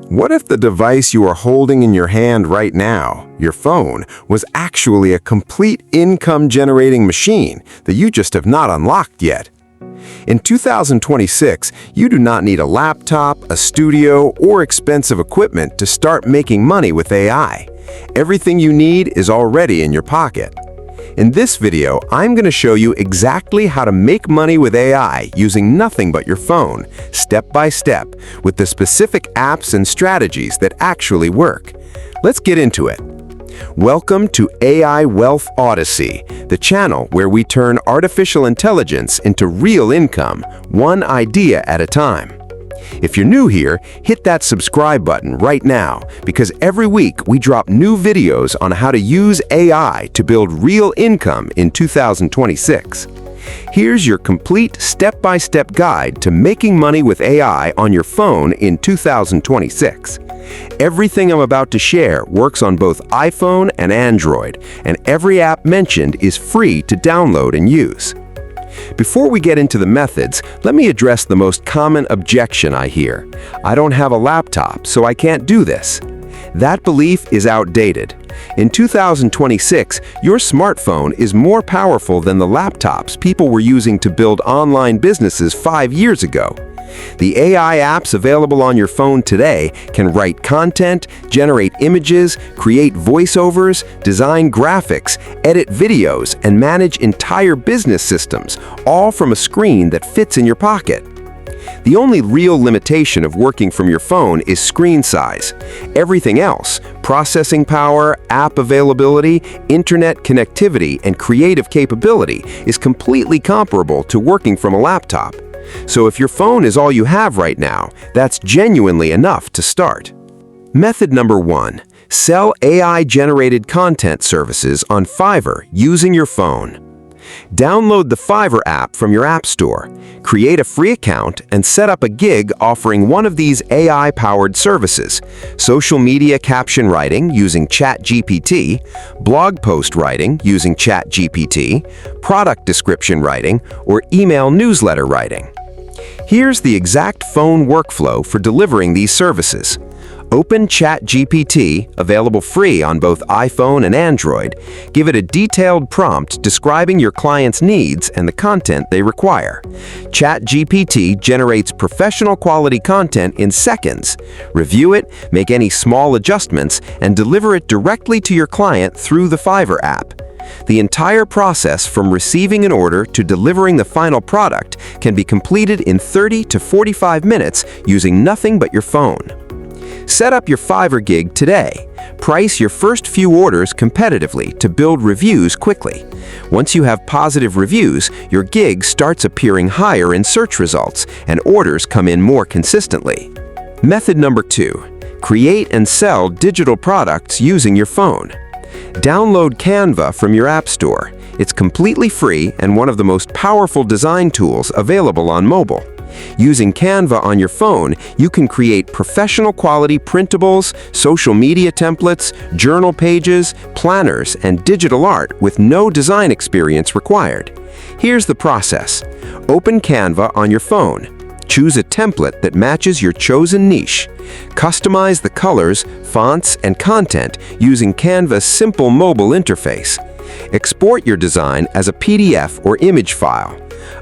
What if the device you are holding in your hand right now, your phone, was actually a complete income-generating machine that you just have not unlocked yet? In 2026, you do not need a laptop, a studio, or expensive equipment to start making money with AI. Everything you need is already in your pocket. In this video, I'm going to show you exactly how to make money with AI using nothing but your phone, step by step, with the specific apps and strategies that actually work. Let's get into it. Welcome to AI Wealth Odyssey, the channel where we turn artificial intelligence into real income, one idea at a time. If you're new here, hit that subscribe button right now, because every week we drop new videos on how to use AI to build real income in 2026. Here's your complete step-by-step guide to making money with AI on your phone in 2026. Everything I'm about to share works on both iPhone and Android, and every app mentioned is free to download and use. Before we get into the methods, let me address the most common objection I hear. I don't have a laptop, so I can't do this. That belief is outdated. In 2026, your smartphone is more powerful than the laptops people were using to build online businesses 5 years ago. The AI apps available on your phone today can write content, generate images, create voiceovers, design graphics, edit videos, and manage entire business systems, all from a screen that fits in your pocket. The only real limitation of working from your phone is screen size. Everything else, processing power, app availability, internet connectivity, and creative capability, is completely comparable to working from a laptop. So if your phone is all you have right now, that's genuinely enough to start. Method number 1. Sell AI-generated content services on Fiverr using your phone. Download the Fiverr app from your App Store, create a free account, and set up a gig offering one of these AI-powered services: social media caption writing using ChatGPT, blog post writing using ChatGPT, product description writing, or email newsletter writing. Here's the exact phone workflow for delivering these services. Open ChatGPT, available free on both iPhone and Android. Give it a detailed prompt describing your client's needs and the content they require. ChatGPT generates professional quality content in seconds. Review it, make any small adjustments, and deliver it directly to your client through the Fiverr app. The entire process from receiving an order to delivering the final product can be completed in 30 to 45 minutes using nothing but your phone. Set up your Fiverr gig today. Price your first few orders competitively to build reviews quickly. Once you have positive reviews, your gig starts appearing higher in search results, and orders come in more consistently. Method number 2. Create and sell digital products using your phone. Download Canva from your App Store. It's completely free and one of the most powerful design tools available on mobile. Using Canva on your phone, you can create professional-quality printables, social media templates, journal pages, planners, and digital art with no design experience required. Here's the process. Open Canva on your phone. Choose a template that matches your chosen niche. Customize the colors, fonts, and content using Canva's simple mobile interface. Export your design as a PDF or image file.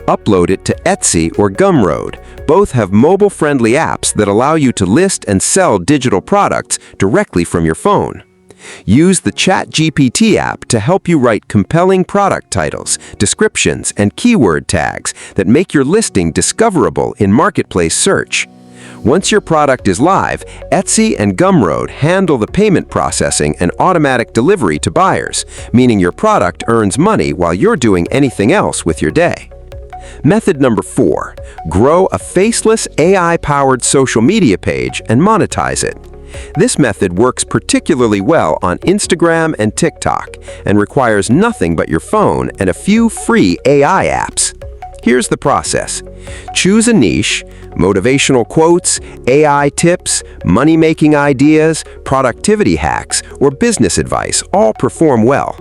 Upload it to Etsy or Gumroad. Both have mobile-friendly apps that allow you to list and sell digital products directly from your phone. Use the ChatGPT app to help you write compelling product titles, descriptions, and keyword tags that make your listing discoverable in marketplace search. Once your product is live, Etsy and Gumroad handle the payment processing and automatic delivery to buyers, meaning your product earns money while you're doing anything else with your day. Method number 4. Grow a faceless AI-powered social media page and monetize it. This method works particularly well on Instagram and TikTok and requires nothing but your phone and a few free AI apps. Here's the process. Choose a niche: motivational quotes, AI tips, money-making ideas, productivity hacks, or business advice all perform well.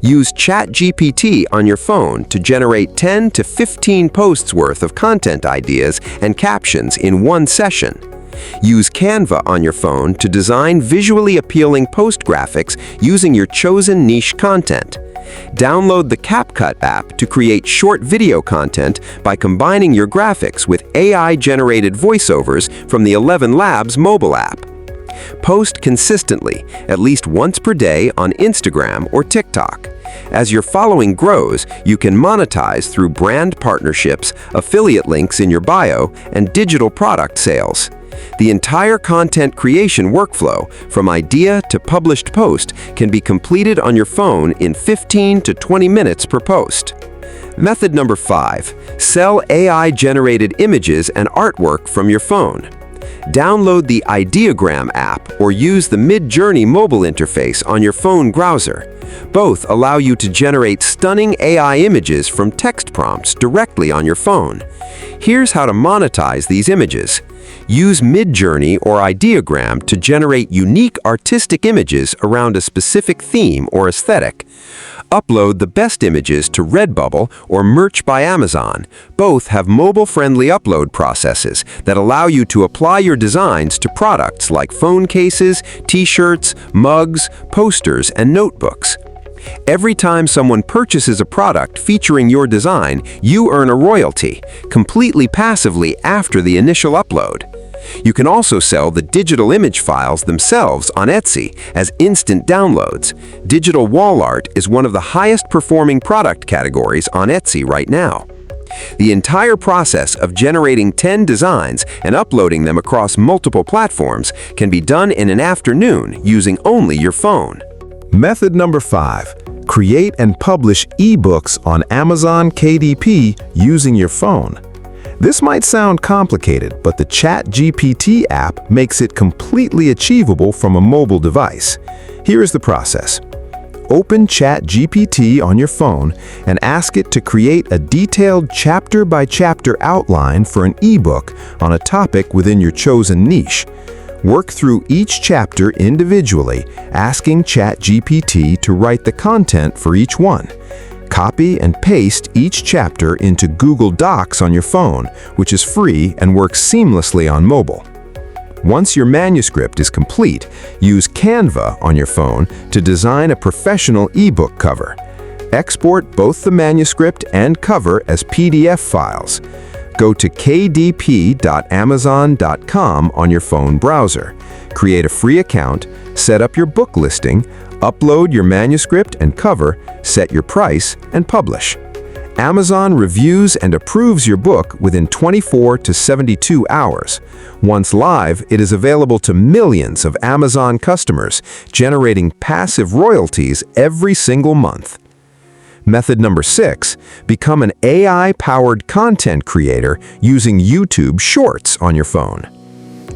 Use ChatGPT on your phone to generate 10 to 15 posts worth of content ideas and captions in one session. Use Canva on your phone to design visually appealing post graphics using your chosen niche content. Download the CapCut app to create short video content by combining your graphics with AI-generated voiceovers from the 11 Labs mobile app. Post consistently, at least once per day on Instagram or TikTok. As your following grows, you can monetize through brand partnerships, affiliate links in your bio, and digital product sales. The entire content creation workflow, from idea to published post, can be completed on your phone in 15 to 20 minutes per post. Method number 5. Sell AI-generated images and artwork from your phone. Download the Ideogram app or use the Mid-Journey mobile interface on your phone browser. Both allow you to generate stunning AI images from text prompts directly on your phone. Here's how to monetize these images. Use Mid-Journey or Ideogram to generate unique artistic images around a specific theme or aesthetic. Upload the best images to Redbubble or Merch by Amazon. Both have mobile-friendly upload processes that allow you to apply your designs to products like phone cases, t-shirts, mugs, posters, and notebooks. Every time someone purchases a product featuring your design, you earn a royalty, completely passively after the initial upload. You can also sell the digital image files themselves on Etsy as instant downloads. Digital wall art is one of the highest performing product categories on Etsy right now. The entire process of generating 10 designs and uploading them across multiple platforms can be done in an afternoon using only your phone. Method number 5. Create and publish eBooks on Amazon KDP using your phone. This might sound complicated, but the ChatGPT app makes it completely achievable from a mobile device. Here is the process. Open ChatGPT on your phone and ask it to create a detailed chapter-by-chapter outline for an ebook on a topic within your chosen niche. Work through each chapter individually, asking ChatGPT to write the content for each one. Copy and paste each chapter into Google Docs on your phone, which is free and works seamlessly on mobile. Once your manuscript is complete, use Canva on your phone to design a professional ebook cover. Export both the manuscript and cover as PDF files. Go to kdp.amazon.com on your phone browser. Create a free account, set up your book listing, upload your manuscript and cover, set your price, and publish. Amazon reviews and approves your book within 24 to 72 hours. Once live, it is available to millions of Amazon customers, generating passive royalties every single month. Method number 6. Become an AI-powered content creator using YouTube Shorts on your phone.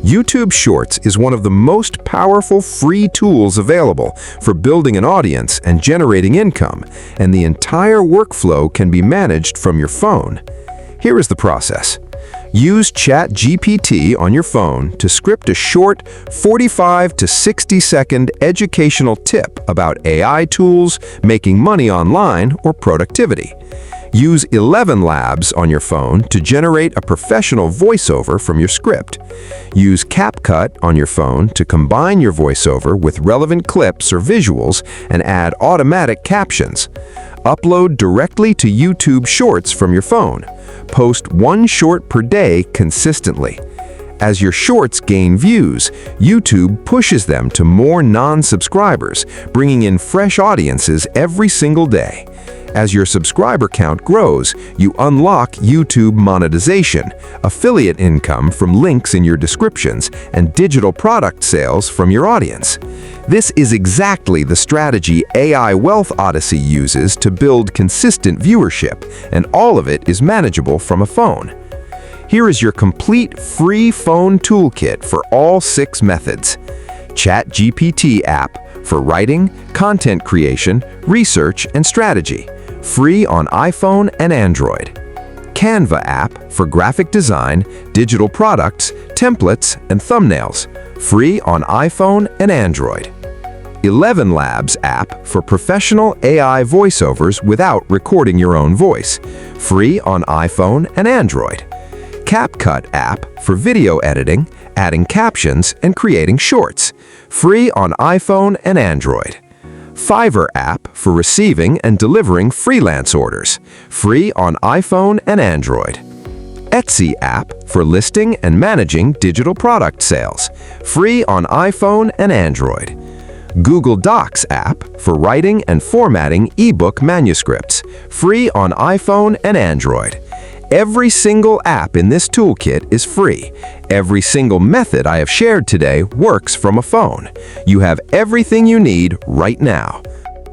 YouTube Shorts is one of the most powerful free tools available for building an audience and generating income, and the entire workflow can be managed from your phone. Here is the process. Use ChatGPT on your phone to script a short 45 to 60-second educational tip about AI tools, making money online, or productivity. Use 11 Labs on your phone to generate a professional voiceover from your script. Use CapCut on your phone to combine your voiceover with relevant clips or visuals and add automatic captions. Upload directly to YouTube Shorts from your phone. Post one short per day consistently. As your shorts gain views, YouTube pushes them to more non-subscribers, bringing in fresh audiences every single day. As your subscriber count grows, you unlock YouTube monetization, affiliate income from links in your descriptions, and digital product sales from your audience. This is exactly the strategy AI Wealth Odyssey uses to build consistent viewership, and all of it is manageable from a phone. Here is your complete free phone toolkit for all 6 methods. ChatGPT app for writing, content creation, research, and strategy. Free on iPhone and Android. Canva app for graphic design, digital products, templates, and thumbnails. Free on iPhone and Android. 11 Labs app for professional AI voiceovers without recording your own voice. Free on iPhone and Android. CapCut app for video editing, adding captions and creating shorts, free on iPhone and Android. Fiverr app for receiving and delivering freelance orders, free on iPhone and Android. Etsy app for listing and managing digital product sales, free on iPhone and Android. Google Docs app for writing and formatting ebook manuscripts, free on iPhone and Android. Every single app in this toolkit is free. Every single method I have shared today works from a phone. You have everything you need right now.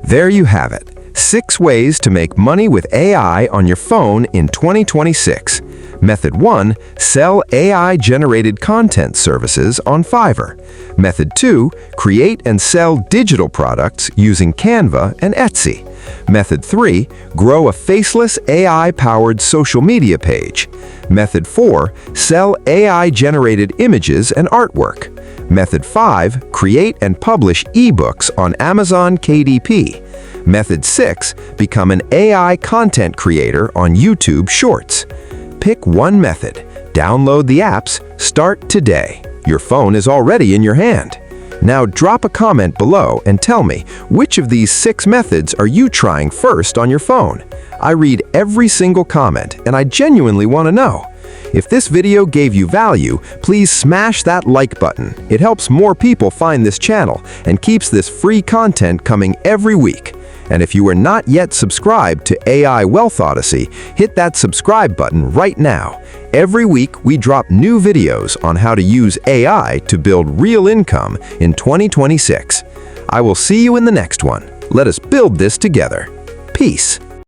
There you have it. 6 ways to make money with AI on your phone in 2026. Method 1. Sell AI-generated content services on Fiverr. Method 2. Create and sell digital products using Canva and Etsy. Method 3. Grow a faceless AI-powered social media page. Method 4. Sell AI-generated images and artwork. Method 5. Create and publish eBooks on Amazon KDP. Method 6. Become an AI content creator on YouTube Shorts. Pick one method. Download the apps. Start today. Your phone is already in your hand. Now drop a comment below and tell me, which of these 6 methods are you trying first on your phone? I read every single comment and I genuinely want to know. If this video gave you value, please smash that like button. It helps more people find this channel and keeps this free content coming every week. And if you are not yet subscribed to AI Wealth Odyssey, hit that subscribe button right now. Every week, we drop new videos on how to use AI to build real income in 2026. I will see you in the next one. Let us build this together. Peace.